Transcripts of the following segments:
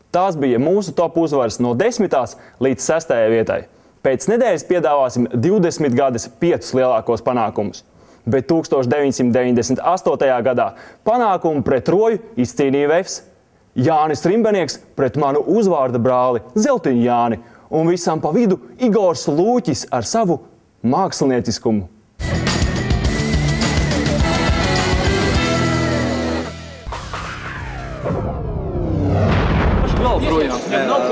Tās bija mūsu top uzvaras no 10. līdz 6. vietai. Pēc nedēļas piedāvāsim 20 gadus 5 lielākos panākumus. Bet 1998. gadā panākumu pret Roju izcīnīja Vefs. Jānis Rimbenieks pret manu uzvārda brāli Zeltiņu Jāni un visam pa vidu Igors Lūķis ar savu mākslinieciskumu.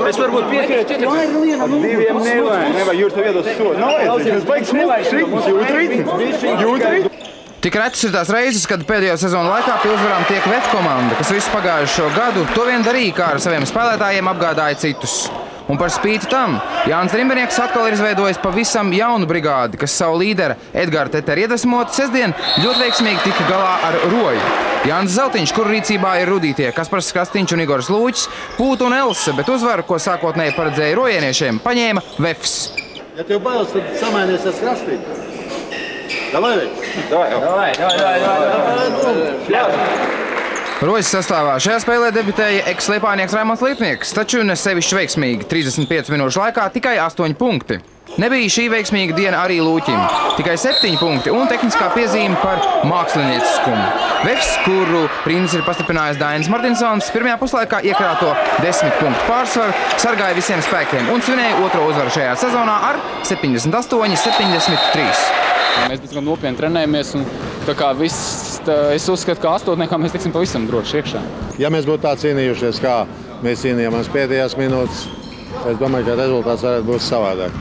Es varbūt piekrītu. Diviem nevajag. Jūri tev iedos sodu. Nav vajadzīgi. Jūs baigs jūtrīt. Tik retas ir tās reizes, kad pēdējo sezonu laikā pie uzvarām tiek VEF komanda, kas visu pagājušo gadu to vien darīja, kā ar saviem spēlētājiem apgādāja citus. Un par spīti tam Jānis Rimbenieks atkal ir izveidojis pavisam jaunu brigādi, kas savu līdera Edgara Tetera iedvesmot sestdien ļoti veiksmīgi tika galā ar Roju. Jānis Zeltiņš, kuru rīcībā ir rudītie Kaspars Krastiņš un Igors Lūķis, Pūta un Else, bet uzvaru, ko sākotnēji paredzēja rojieniešiem, paņēma Vefs. Ja tev bailes, tad samainies ar Krastiņu. Davai! Rojas sastāvā šajā spēlē debitēja eks-liepājnieks Raimonds Liepnieks, taču ne sevišķi veiksmīgi. 35 minūšu laikā tikai 8 punkti. Nebija šī veiksmīga diena arī Lūķim. Tikai 7 punkti un tehniskā piezīme par mākslinieciskumu. Vefs, kuru rindas ir pastiprinājis Dainis Martinsons, pirmajā puslaikā iekrāto 10 punktu pārsvaru, sargāja visiem spēkiem un svinēja otro uzvaru šajā sezonā ar 78-73. Mēs diezgan nopietni trenējamies un tā kā es uzskatu, ka astotniekā mēs tiksim pavisam droši iekšā. Ja mēs būtu tā cīnījušies, kā mēs cīnījāmies pēdējās minūtes, es domāju, ka rezultāts varētu būt savādāk.